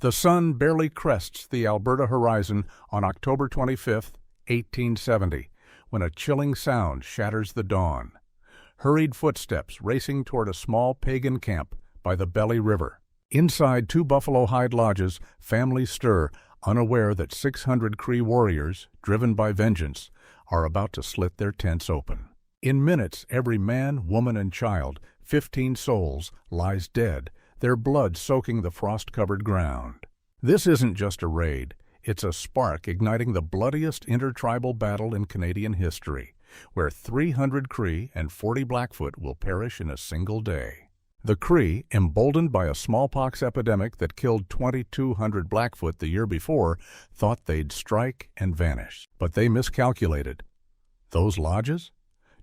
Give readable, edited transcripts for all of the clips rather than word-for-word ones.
The sun barely crests the Alberta horizon on October 25, 1870, when a chilling sound shatters the dawn. Hurried footsteps racing toward a small pagan camp by the Belly River. Inside two buffalo hide lodges, families stir, unaware that 600 Cree warriors, driven by vengeance, are about to slit their tents open. In minutes, every man, woman, and child, 15 souls, lies dead, their blood soaking the frost-covered ground. This isn't just a raid. It's a spark igniting the bloodiest intertribal battle in Canadian history, where 300 Cree and 40 Blackfoot will perish in a single day. The Cree, emboldened by a smallpox epidemic that killed 2,200 Blackfoot the year before, thought they'd strike and vanish. But they miscalculated. Those lodges?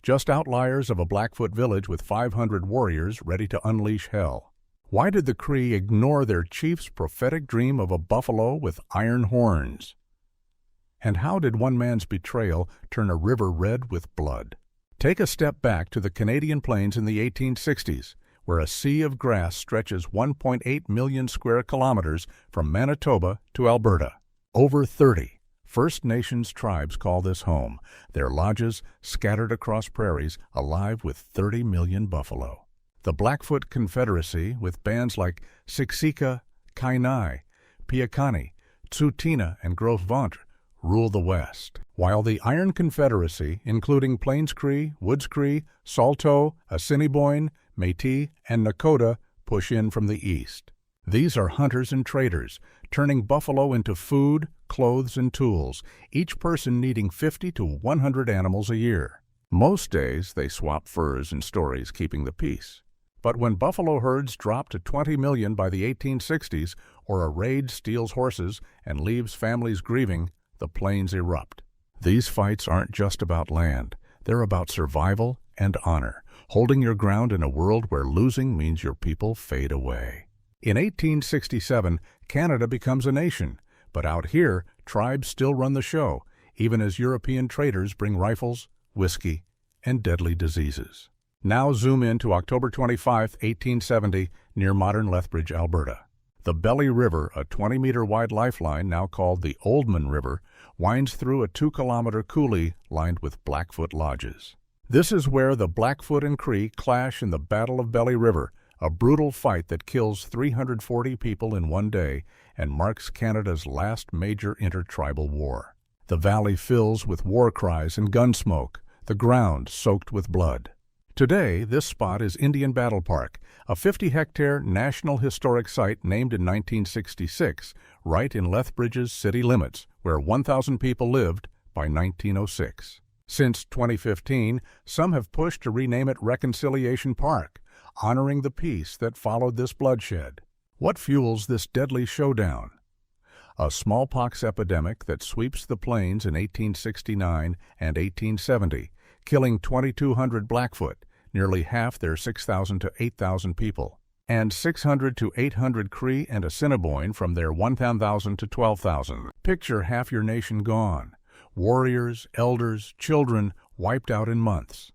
Just outliers of a Blackfoot village with 500 warriors ready to unleash hell. Why did the Cree ignore their chief's prophetic dream of a buffalo with iron horns? And how did one man's betrayal turn a river red with blood? Take a step back to the Canadian plains in the 1860s, where a sea of grass stretches 1.8 million square kilometers from Manitoba to Alberta. Over 30 First Nations tribes call this home, their lodges scattered across prairies alive with 30 million buffalo. The Blackfoot Confederacy, with bands like Siksika, Kainai, Piakani, Tsuut'ina, and Gros Ventre, rule the West, while the Iron Confederacy, including Plains Cree, Woods Cree, Saulteaux, Assiniboine, Métis, and Nakota, push in from the east. These are hunters and traders, turning buffalo into food, clothes, and tools, each person needing 50 to 100 animals a year. Most days they swap furs and stories, keeping the peace. But when buffalo herds drop to 20 million by the 1860s, or a raid steals horses and leaves families grieving, the plains erupt. These fights aren't just about land. They're about survival and honor, holding your ground in a world where losing means your people fade away. In 1867, Canada becomes a nation, but out here, tribes still run the show, even as European traders bring rifles, whiskey, and deadly diseases. Now zoom in to October 25, 1870, near modern Lethbridge, Alberta. The Belly River, a 20-meter-wide lifeline now called the Oldman River, winds through a 2-kilometer coulee lined with Blackfoot lodges. This is where the Blackfoot and Cree clash in the Battle of Belly River, a brutal fight that kills 340 people in one day and marks Canada's last major intertribal war. The valley fills with war cries and gun smoke, the ground soaked with blood. Today, this spot is Indian Battle Park, a 50-hectare National Historic Site named in 1966, right in Lethbridge's city limits, where 1,000 people lived by 1906. Since 2015, some have pushed to rename it Reconciliation Park, honoring the peace that followed this bloodshed. What fuels this deadly showdown? A smallpox epidemic that sweeps the plains in 1869 and 1870, killing 2,200 Blackfoot, nearly half their 6,000 to 8,000 people, and 600 to 800 Cree and Assiniboine from their 1,000 to 12,000. Picture half your nation gone. Warriors, elders, children wiped out in months.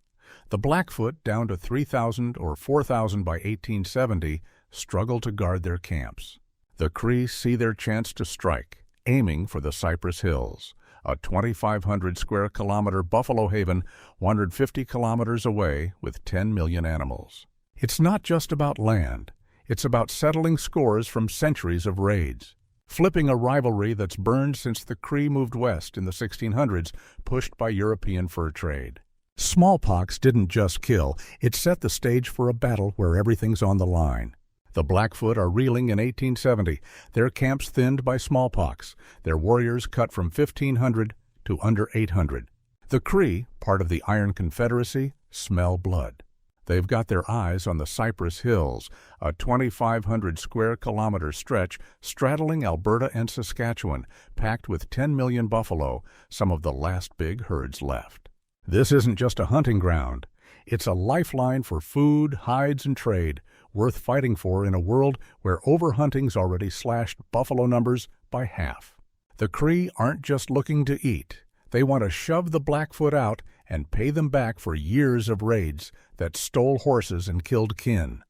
The Blackfoot, down to 3,000 or 4,000 by 1870, struggle to guard their camps. The Cree see their chance to strike, aiming for the Cypress Hills, a 2,500 square kilometer buffalo haven 150 kilometers away with 10 million animals. It's not just about land. It's about settling scores from centuries of raids, flipping a rivalry that's burned since the Cree moved west in the 1600s, pushed by European fur trade. Smallpox didn't just kill, it set the stage for a battle where everything's on the line. The Blackfoot are reeling in 1870, their camps thinned by smallpox, their warriors cut from 1,500 to under 800. The Cree, part of the Iron Confederacy, smell blood. They've got their eyes on the Cypress Hills, a 2,500 square kilometer stretch straddling Alberta and Saskatchewan, packed with 10 million buffalo, some of the last big herds left. This isn't just a hunting ground. It's a lifeline for food, hides, and trade, worth fighting for in a world where overhunting's already slashed buffalo numbers by half. The Cree aren't just looking to eat. They want to shove the Blackfoot out and pay them back for years of raids that stole horses and killed kin.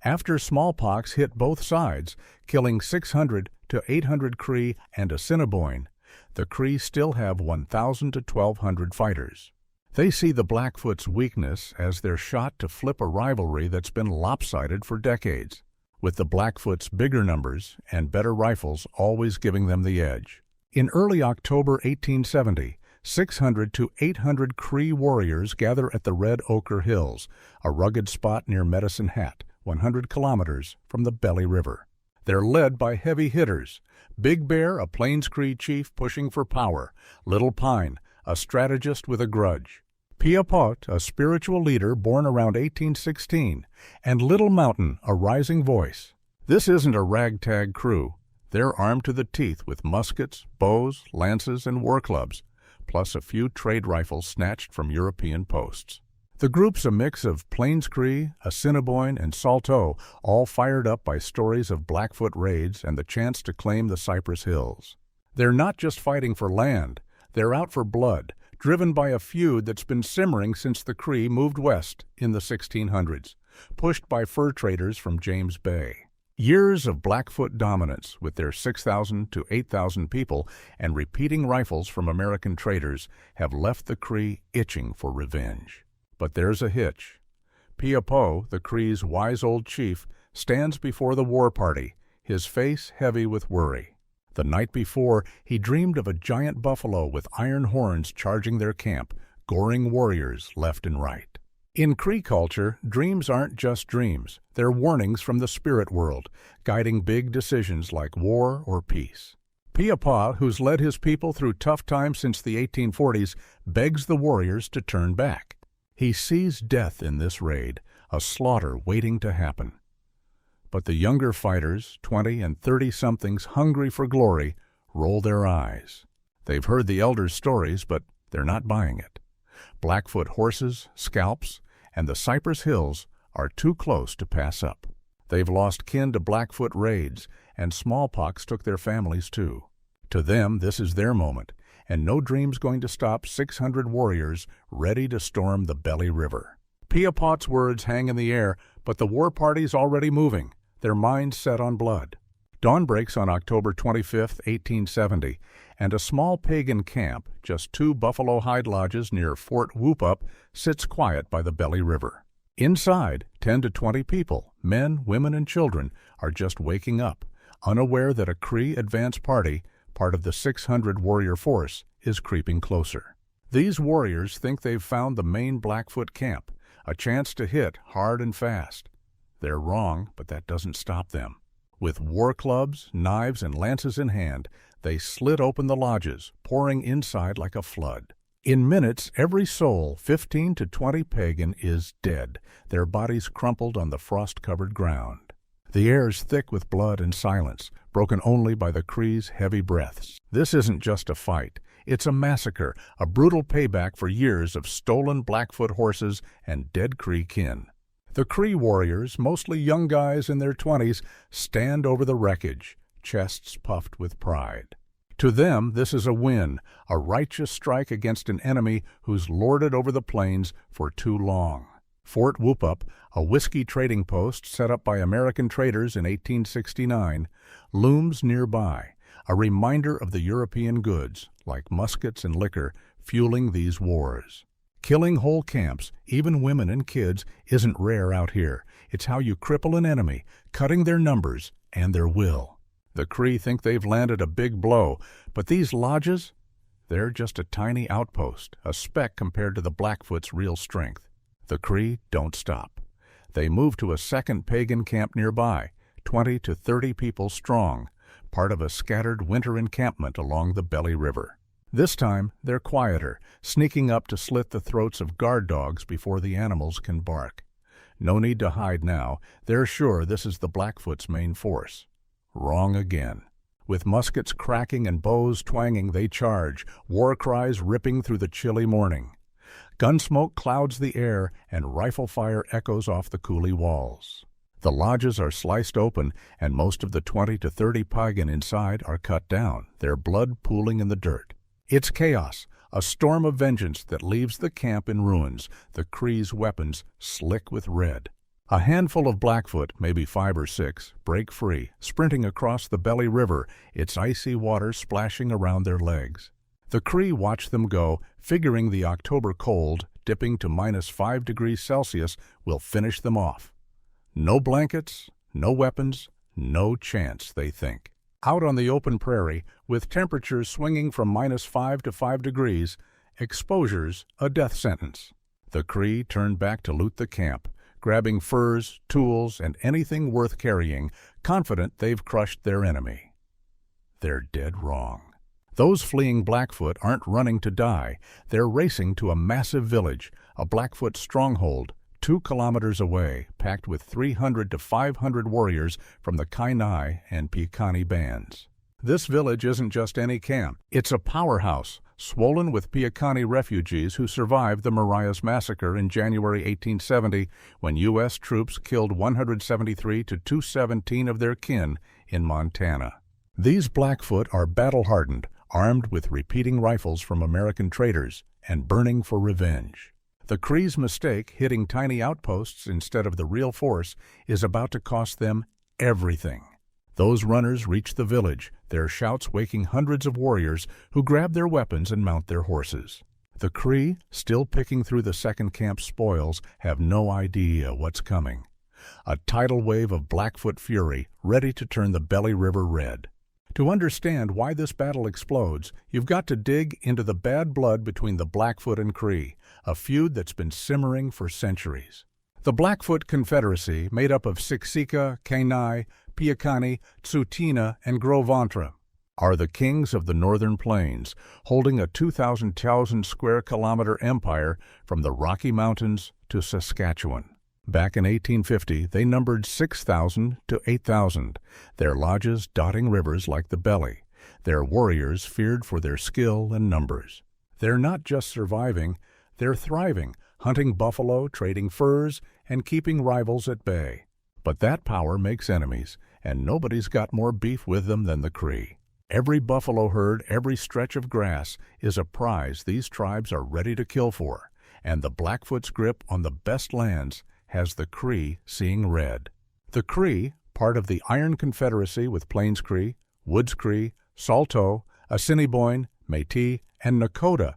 After Smallpox hit both sides, killing 600 to 800 Cree and Assiniboine, the Cree still have 1,000 to 1,200 fighters. They see the Blackfoot's weakness as their shot to flip a rivalry that's been lopsided for decades, with the Blackfoot's bigger numbers and better rifles always giving them the edge. In early October 1870, 600 to 800 Cree warriors gather at the Red Ochre Hills, a rugged spot near Medicine Hat, 100 kilometers from the Belly River. They're led by heavy hitters: Big Bear, a Plains Cree chief pushing for power; Little Pine, a strategist with a grudge; Piapot, a spiritual leader born around 1816; and Little Mountain, a rising voice. This isn't a ragtag crew. They're armed to the teeth with muskets, bows, lances, and war clubs, plus a few trade rifles snatched from European posts. The group's a mix of Plains Cree, Assiniboine, and Saulteaux, all fired up by stories of Blackfoot raids and the chance to claim the Cypress Hills. They're not just fighting for land, they're out for blood, driven by a feud that's been simmering since the Cree moved west in the 1600s, pushed by fur traders from James Bay. Years of Blackfoot dominance, with their 6,000 to 8,000 people and repeating rifles from American traders, have left the Cree itching for revenge. But there's a hitch. Piapot, the Cree's wise old chief, stands before the war party, his face heavy with worry. The night before, he dreamed of a giant buffalo with iron horns charging their camp, goring warriors left and right. In Cree culture, dreams aren't just dreams. They're warnings from the spirit world, guiding big decisions like war or peace. Piapot, who's led his people through tough times since the 1840s, begs the warriors to turn back. He sees death in this raid, a slaughter waiting to happen. But the younger fighters, 20 and 30-somethings hungry for glory, roll their eyes. They've heard the elders' stories, but they're not buying it. Blackfoot horses, scalps, and the Cypress Hills are too close to pass up. They've lost kin to Blackfoot raids, and Smallpox took their families too. To them, this is their moment, and no dream's going to stop 600 warriors ready to storm the Belly River. Piapot's words hang in the air, but the war party's already moving, their minds set on blood. Dawn breaks on October 25, 1870, and a small pagan camp, just 2 buffalo hide lodges near Fort Whoop-Up, sits quiet by the Belly River. Inside, 10 to 20 people, men, women, and children, are just waking up, unaware that a Cree advance party, part of the 600-warrior force, is creeping closer. These warriors think they've found the main Blackfoot camp, a chance to hit hard and fast. They're wrong, but that doesn't stop them. With war clubs, knives, and lances in hand, they slit open the lodges, pouring inside like a flood. In minutes, every soul, 15 to 20 pagan, is dead, their bodies crumpled on the frost-covered ground. The air's thick with blood and silence, broken only by the Cree's heavy breaths. This isn't just a fight. It's a massacre, a brutal payback for years of stolen Blackfoot horses and dead Cree kin. The Cree warriors, mostly young guys in their 20s, stand over the wreckage, chests puffed with pride. To them, this is a win, a righteous strike against an enemy who's lorded over the plains for too long. Fort Whoop-Up, a whiskey trading post set up by American traders in 1869, looms nearby, a reminder of the European goods, like muskets and liquor, fueling these wars. Killing whole camps, even women and kids, isn't rare out here. It's how you cripple an enemy, cutting their numbers and their will. The Cree think they've landed a big blow, but these lodges, they're just a tiny outpost, a speck compared to the Blackfoot's real strength. The Cree don't stop. They move to a second pagan camp nearby, 20 to 30 people strong, part of a scattered winter encampment along the Belly River. This time, they're quieter, sneaking up to slit the throats of guard dogs before the animals can bark. No need to hide now. They're sure this is the Blackfoot's main force. Wrong again. With muskets cracking and bows twanging, they charge, war cries ripping through the chilly morning. Gunsmoke clouds the air, and rifle fire echoes off the Coulee walls. The lodges are sliced open, and most of the 20 to 30 pagan inside are cut down, their blood pooling in the dirt. It's chaos, a storm of vengeance that leaves the camp in ruins, the Cree's weapons slick with red. A handful of Blackfoot, maybe 5 or 6, break free, sprinting across the Belly River, its icy water splashing around their legs. The Cree watch them go, figuring the October cold, dipping to -5 degrees Celsius, will finish them off. No blankets, no weapons, no chance, they think. Out on the open prairie, with temperatures swinging from -5 to 5 degrees, exposure's a death sentence. The Cree turn back to loot the camp, grabbing furs, tools, and anything worth carrying, confident they've crushed their enemy. They're dead wrong. Those fleeing Blackfoot aren't running to die. They're racing to a massive village, a Blackfoot stronghold, 2 kilometers away, packed with 300 to 500 warriors from the Kainai and Piikani bands. This village isn't just any camp. It's a powerhouse, swollen with Piikani refugees who survived the Marias Massacre in January 1870, when U.S. troops killed 173 to 217 of their kin in Montana. These Blackfoot are battle-hardened, armed with repeating rifles from American traders, and burning for revenge. The Cree's mistake, hitting tiny outposts instead of the real force, is about to cost them everything. Those runners reach the village, their shouts waking hundreds of warriors who grab their weapons and mount their horses. The Cree, still picking through the second camp's spoils, have no idea what's coming. A tidal wave of Blackfoot fury, ready to turn the Belly River red. To understand why this battle explodes, you've got to dig into the bad blood between the Blackfoot and Cree, a feud that's been simmering for centuries. The Blackfoot Confederacy, made up of Siksika, Kainai, Piikani, Tsuut'ina, and Gros Ventre, are the kings of the northern plains, holding a 2,000 square kilometer empire from the Rocky Mountains to Saskatchewan. Back in 1850, they numbered 6,000 to 8,000, their lodges dotting rivers like the Belly, their warriors feared for their skill and numbers. They're not just surviving, they're thriving, hunting buffalo, trading furs, and keeping rivals at bay. But that power makes enemies, and nobody's got more beef with them than the Cree. Every buffalo herd, every stretch of grass, is a prize these tribes are ready to kill for, and the Blackfoot's grip on the best lands has the Cree seeing red. The Cree, part of the Iron Confederacy with Plains Cree, Woods Cree, Saulteaux, Assiniboine, Métis, and Nakota,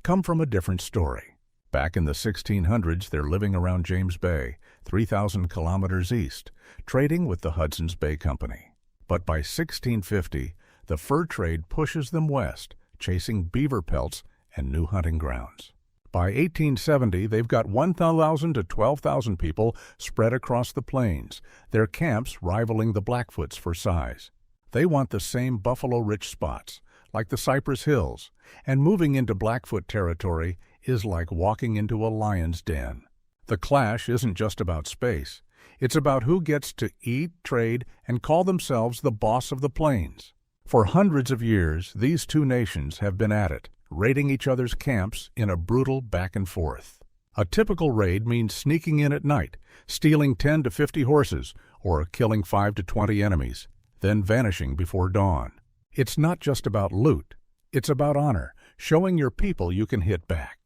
come from a different story. Back in the 1600s, they're living around James Bay, 3,000 kilometers east, trading with the Hudson's Bay Company. But by 1650, the fur trade pushes them west, chasing beaver pelts and new hunting grounds. By 1870, they've got 1,000 to 12,000 people spread across the plains, their camps rivaling the Blackfoot's for size. They want the same buffalo-rich spots, like the Cypress Hills, and moving into Blackfoot territory is like walking into a lion's den. The clash isn't just about space. It's about who gets to eat, trade, and call themselves the boss of the plains. For hundreds of years, these two nations have been at it, raiding each other's camps in a brutal back and forth. A typical raid means sneaking in at night, stealing 10 to 50 horses, or killing 5 to 20 enemies, then vanishing before dawn. It's not just about loot. It's about honor, showing your people you can hit back.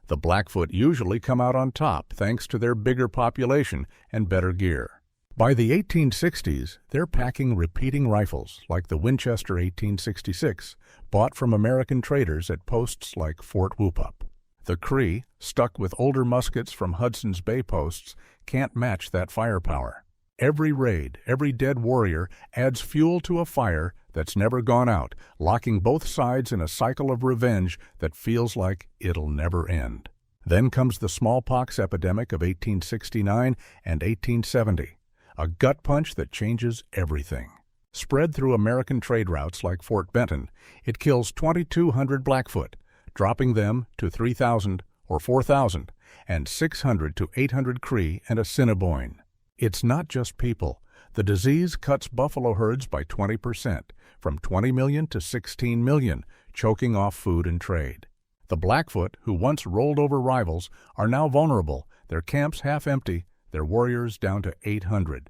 The Blackfoot usually come out on top thanks to their bigger population and better gear. By the 1860s, they're packing repeating rifles like the Winchester 1866, bought from American traders at posts like Fort Whoop-Up. The Cree, stuck with older muskets from Hudson's Bay posts, can't match that firepower. Every raid, every dead warrior adds fuel to a fire that's never gone out, locking both sides in a cycle of revenge that feels like it'll never end. Then comes the smallpox epidemic of 1869 and 1870. A gut punch that changes everything. Spread through American trade routes like Fort Benton, it kills 2,200 Blackfoot, dropping them to 3,000 or 4,000, and 600 to 800 Cree and Assiniboine. It's not just people. The disease cuts buffalo herds by 20%, from 20 million to 16 million, choking off food and trade. The Blackfoot, who once rolled over rivals, are now vulnerable, their camps half empty, their warriors down to 800.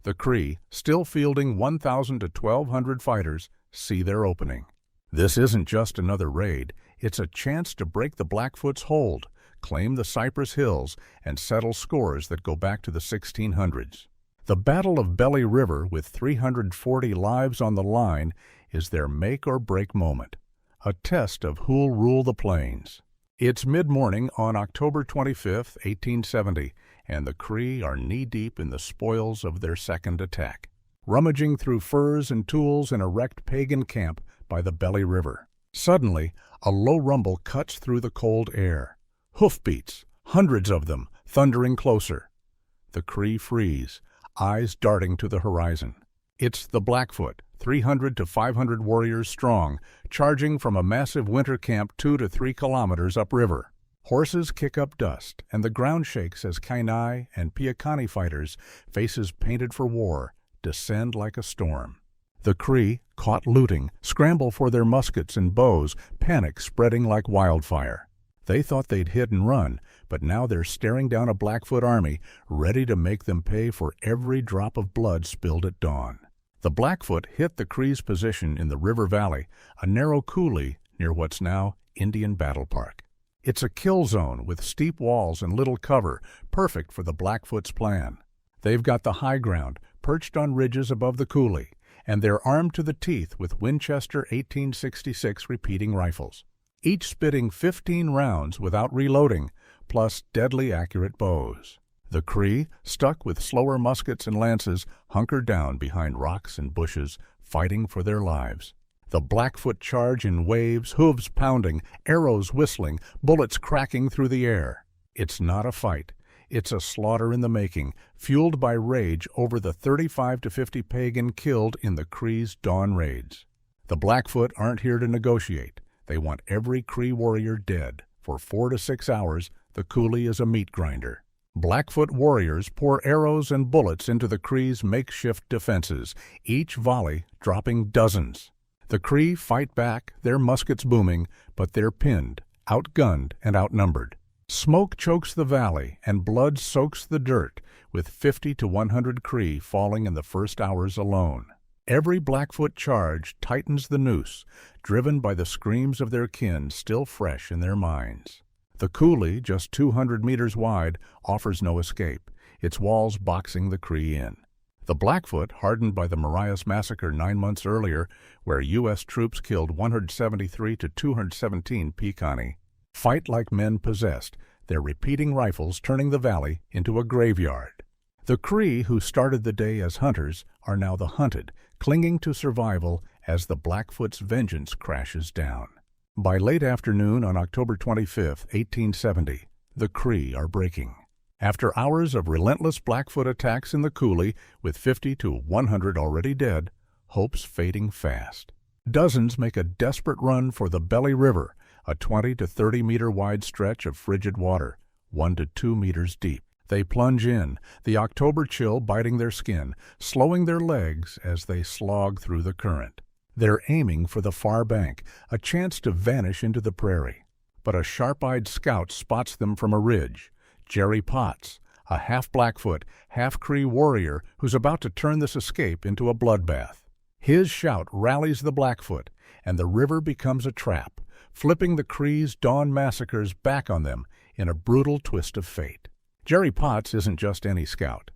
The Cree, still fielding 1,000 to 1,200 fighters, see their opening. This isn't just another raid, it's a chance to break the Blackfoot's hold, claim the Cypress Hills, and settle scores that go back to the 1600s. The Battle of Belly River, with 340 lives on the line, is their make-or-break moment, a test of who'll rule the plains. It's mid-morning on October 25, 1870, and the Cree are knee-deep in the spoils of their second attack, rummaging through furs and tools in a wrecked pagan camp by the Belly River. Suddenly, a low rumble cuts through the cold air. Hoofbeats, hundreds of them, thundering closer. The Cree freeze, eyes darting to the horizon. It's the Blackfoot, 300 to 500 warriors strong, charging from a massive winter camp 2 to 3 kilometers upriver. Horses kick up dust, and the ground shakes as Kainai and Piakani fighters, faces painted for war, descend like a storm. The Cree, caught looting, scramble for their muskets and bows, panic spreading like wildfire. They thought they'd hit and run, but now they're staring down a Blackfoot army, ready to make them pay for every drop of blood spilled at dawn. The Blackfoot hit the Cree's position in the river valley, a narrow coulee near what's now Indian Battle Park. It's a kill zone with steep walls and little cover, perfect for the Blackfoot's plan. They've got the high ground, perched on ridges above the coulee, and they're armed to the teeth with Winchester 1866 repeating rifles, each spitting 15 rounds without reloading, plus deadly accurate bows. The Cree, stuck with slower muskets and lances, hunker down behind rocks and bushes, fighting for their lives. The Blackfoot charge in waves, hooves pounding, arrows whistling, bullets cracking through the air. It's not a fight. It's a slaughter in the making, fueled by rage over the 35 to 50 pagan killed in the Cree's dawn raids. The Blackfoot aren't here to negotiate. They want every Cree warrior dead. For 4 to 6 hours, the coulee is a meat grinder. Blackfoot warriors pour arrows and bullets into the Cree's makeshift defenses, each volley dropping dozens. The Cree fight back, their muskets booming, but they're pinned, outgunned, and outnumbered. Smoke chokes the valley, and blood soaks the dirt, with 50 to 100 Cree falling in the first hours alone. Every Blackfoot charge tightens the noose, driven by the screams of their kin still fresh in their minds. The coulee, just 200 meters wide, offers no escape, its walls boxing the Cree in. The Blackfoot, hardened by the Marias Massacre 9 months earlier, where U.S. troops killed 173 to 217 Piakani, fight like men possessed, their repeating rifles turning the valley into a graveyard. The Cree, who started the day as hunters, are now the hunted, clinging to survival as the Blackfoot's vengeance crashes down. By late afternoon on October 25, 1870, the Cree are breaking. After hours of relentless Blackfoot attacks in the coulee, with 50 to 100 already dead, hope's fading fast. Dozens make a desperate run for the Belly River, a 20 to 30 meter wide stretch of frigid water, 1 to 2 meters deep. They plunge in, the October chill biting their skin, slowing their legs as they slog through the current. They're aiming for the far bank, a chance to vanish into the prairie. But a sharp-eyed scout spots them from a ridge. Jerry Potts, a half-Blackfoot, half-Cree warrior who's about to turn this escape into a bloodbath. His shout rallies the Blackfoot, and the river becomes a trap, flipping the Cree's dawn massacres back on them in a brutal twist of fate. Jerry Potts isn't just any scout.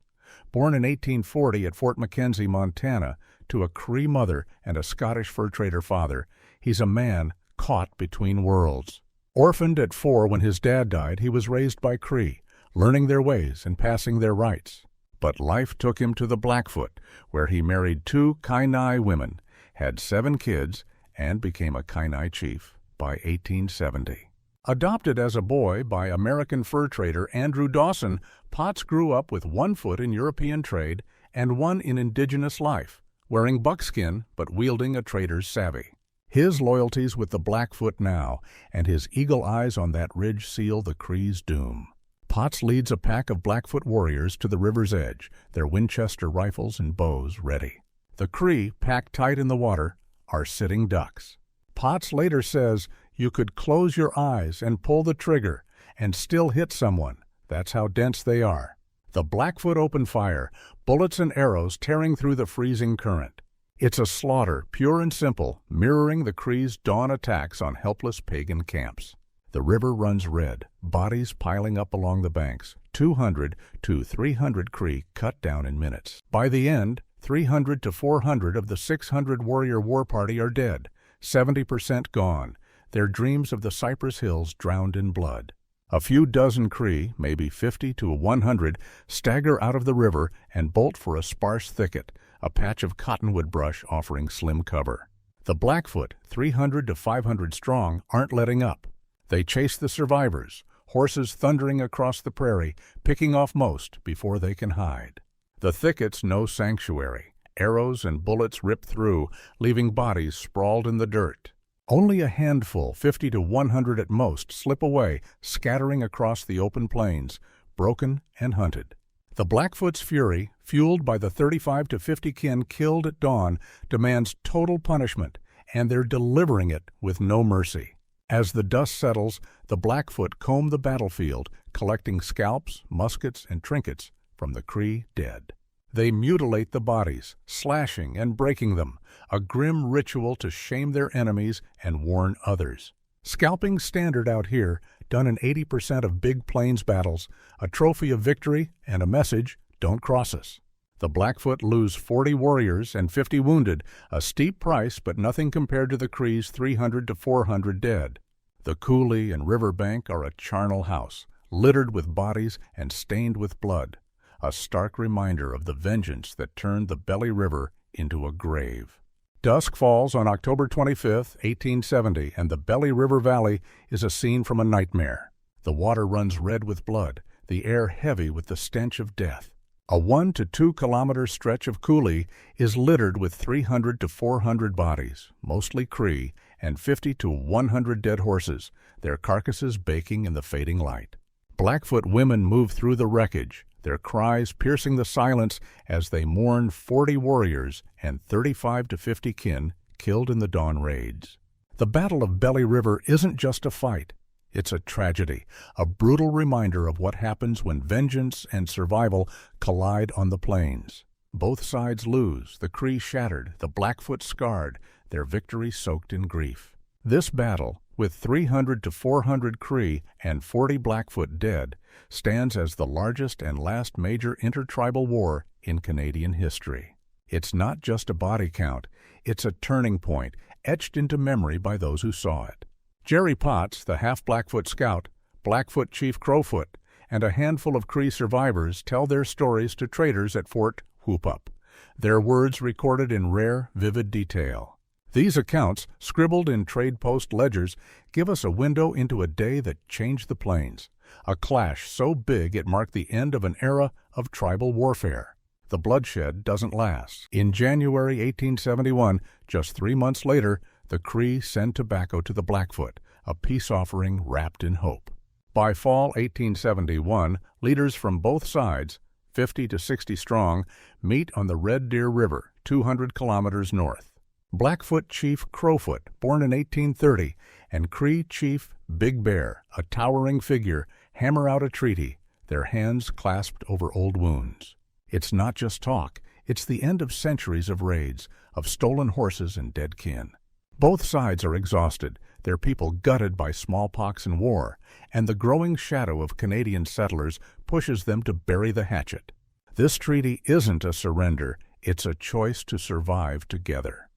Born in 1840 at Fort McKenzie, Montana, to a Cree mother and a Scottish fur trader father, he's a man caught between worlds. Orphaned at 4 when his dad died, he was raised by Cree, learning their ways and passing their rights. But life took him to the Blackfoot, where he married 2 Kainai women, had 7 kids, and became a Kainai chief by 1870. Adopted as a boy by American fur trader Andrew Dawson, Potts grew up with 1 foot in European trade and 1 in indigenous life, wearing buckskin but wielding a trader's savvy. His loyalties with the Blackfoot now, and his eagle eyes on that ridge seal the Cree's doom. Potts leads a pack of Blackfoot warriors to the river's edge, their Winchester rifles and bows ready. The Cree, packed tight in the water, are sitting ducks. Potts later says, "You could close your eyes and pull the trigger and still hit someone. That's how dense they are." The Blackfoot open fire, bullets and arrows tearing through the freezing current. It's a slaughter, pure and simple, mirroring the Cree's dawn attacks on helpless pagan camps. The river runs red, bodies piling up along the banks, 200 to 300 Cree cut down in minutes. By the end, 300 to 400 of the 600 warrior war party are dead, 70% gone, their dreams of the Cypress Hills drowned in blood. A few dozen Cree, maybe 50 to 100, stagger out of the river and bolt for a sparse thicket, a patch of cottonwood brush offering slim cover. The Blackfoot, 300 to 500 strong, aren't letting up. They chase the survivors, horses thundering across the prairie, picking off most before they can hide. The thicket's no sanctuary. Arrows and bullets rip through, leaving bodies sprawled in the dirt. Only a handful, 50 to 100 at most, slip away, scattering across the open plains, broken and hunted. The Blackfoot's fury, fueled by the 35 to 50 kin killed at dawn, demands total punishment, and they're delivering it with no mercy. As the dust settles, the Blackfoot comb the battlefield, collecting scalps, muskets, and trinkets from the Cree dead. They mutilate the bodies, slashing and breaking them, a grim ritual to shame their enemies and warn others. Scalping's standard out here, done in 80% of big plains battles, a trophy of victory and a message, don't cross us. The Blackfoot lose 40 warriors and 50 wounded, a steep price but nothing compared to the Cree's 300 to 400 dead. The Coulee and riverbank are a charnel house, littered with bodies and stained with blood, a stark reminder of the vengeance that turned the Belly River into a grave. Dusk falls on October 25, 1870, and the Belly River Valley is a scene from a nightmare. The water runs red with blood, the air heavy with the stench of death. A 1 to 2 kilometer stretch of Coulee is littered with 300 to 400 bodies, mostly Cree, and 50 to 100 dead horses, their carcasses baking in the fading light. Blackfoot women move through the wreckage, their cries piercing the silence as they mourn 40 warriors and 35 to 50 kin killed in the dawn raids. The Battle of Belly River isn't just a fight. It's a tragedy, a brutal reminder of what happens when vengeance and survival collide on the plains. Both sides lose, the Cree shattered, the Blackfoot scarred, their victory soaked in grief. This battle, with 300 to 400 Cree and 40 Blackfoot dead, stands as the largest and last major intertribal war in Canadian history. It's not just a body count, it's a turning point, etched into memory by those who saw it. Jerry Potts, the half-Blackfoot scout, Blackfoot Chief Crowfoot, and a handful of Cree survivors tell their stories to traders at Fort Whoop-Up, their words recorded in rare, vivid detail. These accounts, scribbled in trade post ledgers, give us a window into a day that changed the plains, a clash so big it marked the end of an era of tribal warfare. The bloodshed doesn't last. In January 1871, just 3 months later, the Cree send tobacco to the Blackfoot, a peace offering wrapped in hope. By fall 1871, leaders from both sides, 50 to 60 strong, meet on the Red Deer River, 200 kilometers north. Blackfoot Chief Crowfoot, born in 1830, and Cree Chief Big Bear, a towering figure, hammer out a treaty, their hands clasped over old wounds. It's not just talk, it's the end of centuries of raids, of stolen horses and dead kin. Both sides are exhausted, their people gutted by smallpox and war, and the growing shadow of Canadian settlers pushes them to bury the hatchet. This treaty isn't a surrender, it's a choice to survive together.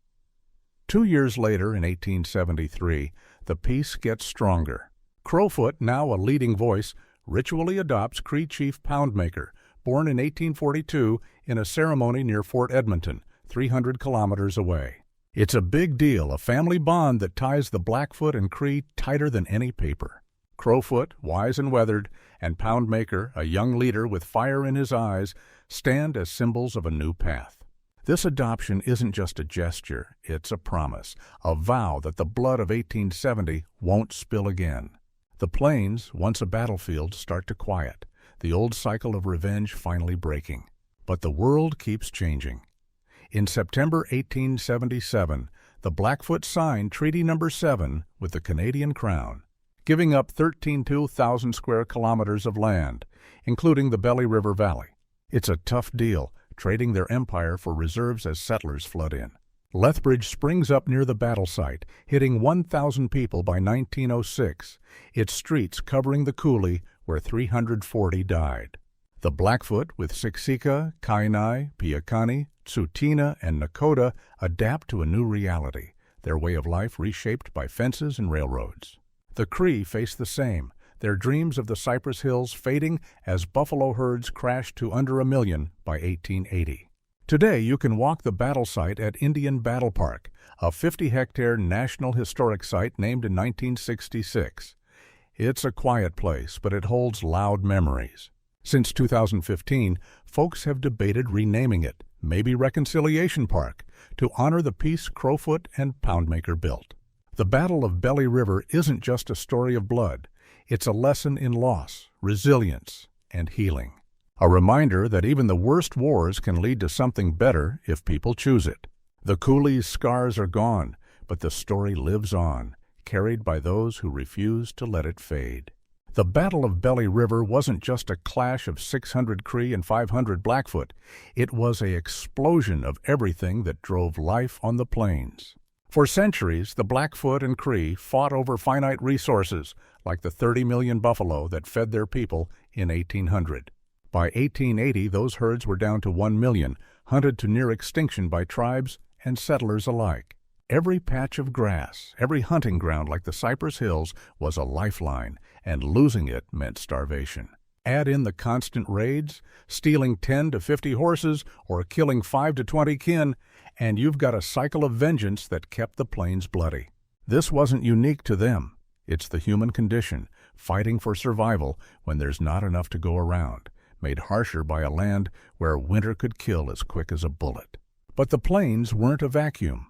2 years later, in 1873, the peace gets stronger. Crowfoot, now a leading voice, ritually adopts Cree Chief Poundmaker, born in 1842 in a ceremony near Fort Edmonton, 300 kilometers away. It's a big deal, a family bond that ties the Blackfoot and Cree tighter than any paper. Crowfoot, wise and weathered, and Poundmaker, a young leader with fire in his eyes, stand as symbols of a new path. This adoption isn't just a gesture, it's a promise, a vow that the blood of 1870 won't spill again. The plains, once a battlefield, start to quiet, the old cycle of revenge finally breaking. But the world keeps changing. In September 1877, the Blackfoot signed Treaty No. 7 with the Canadian Crown, giving up 13,000 square kilometers of land, including the Belly River Valley. It's a tough deal, trading their empire for reserves as settlers flood in. Lethbridge springs up near the battle site, hitting 1,000 people by 1906, its streets covering the Coulee, where 340 died. The Blackfoot with Siksika, Kainai, Piakani, Tsuut'ina, and Nakota adapt to a new reality, their way of life reshaped by fences and railroads. The Cree face the same, their dreams of the Cypress Hills fading as buffalo herds crashed to under 1 million by 1880. Today you can walk the battle site at Indian Battle Park, a 50-hectare National Historic Site named in 1966. It's a quiet place, but it holds loud memories. Since 2015, folks have debated renaming it, maybe Reconciliation Park, to honor the peace Crowfoot and Poundmaker built. The Battle of Belly River isn't just a story of blood. It's a lesson in loss, resilience, and healing. A reminder that even the worst wars can lead to something better if people choose it. The Coulee's scars are gone, but the story lives on, carried by those who refuse to let it fade. The Battle of Belly River wasn't just a clash of 600 Cree and 500 Blackfoot. It was an explosion of everything that drove life on the plains. For centuries, the Blackfoot and Cree fought over finite resources, like the 30 million buffalo that fed their people in 1800. By 1880, those herds were down to 1 million, hunted to near extinction by tribes and settlers alike. Every patch of grass, every hunting ground like the Cypress Hills was a lifeline, and losing it meant starvation. Add in the constant raids, stealing 10 to 50 horses or killing 5 to 20 kin, and you've got a cycle of vengeance that kept the plains bloody. This wasn't unique to them. It's the human condition, fighting for survival when there's not enough to go around, made harsher by a land where winter could kill as quick as a bullet. But the plains weren't a vacuum.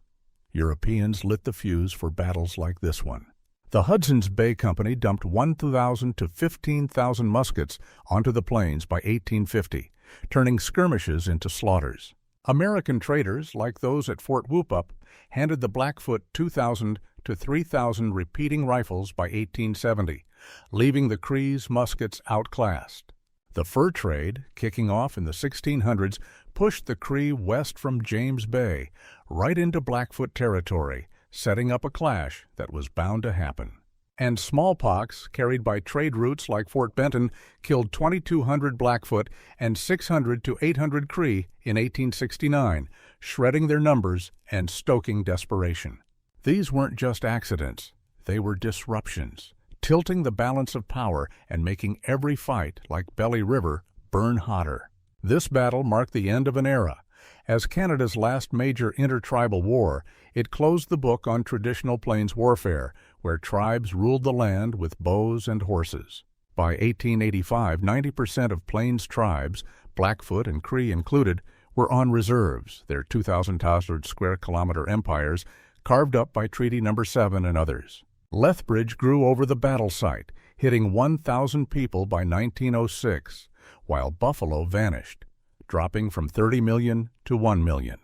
Europeans lit the fuse for battles like this one. The Hudson's Bay Company dumped 1,000 to 15,000 muskets onto the plains by 1850, turning skirmishes into slaughters. American traders, like those at Fort Whoop-Up, handed the Blackfoot 2,000 to 3,000 repeating rifles by 1870, leaving the Cree's muskets outclassed. The fur trade, kicking off in the 1600s, pushed the Cree west from James Bay, right into Blackfoot territory, setting up a clash that was bound to happen. And smallpox, carried by trade routes like Fort Benton, killed 2,200 Blackfoot and 600 to 800 Cree in 1869, shredding their numbers and stoking desperation. These weren't just accidents, they were disruptions, tilting the balance of power and making every fight, like Belly River, burn hotter. This battle marked the end of an era. As Canada's last major intertribal war, it closed the book on traditional plains warfare, where tribes ruled the land with bows and horses. By 1885, 90% of plains tribes, Blackfoot and Cree included, were on reserves, their 2,000 square kilometer empires, carved up by Treaty No. 7 and others. Lethbridge grew over the battle site, hitting 1,000 people by 1906, while buffalo vanished, dropping from 30 million to 1 million.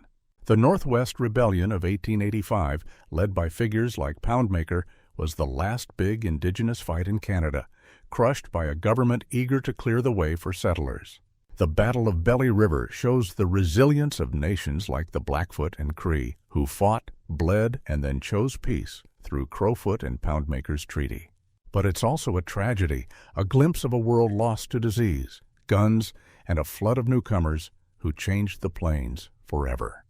The Northwest Rebellion of 1885, led by figures like Poundmaker, was the last big Indigenous fight in Canada, crushed by a government eager to clear the way for settlers. The Battle of Belly River shows the resilience of nations like the Blackfoot and Cree, who fought, bled, and then chose peace through Crowfoot and Poundmaker's treaty. But it's also a tragedy, a glimpse of a world lost to disease, guns, and a flood of newcomers who changed the plains forever.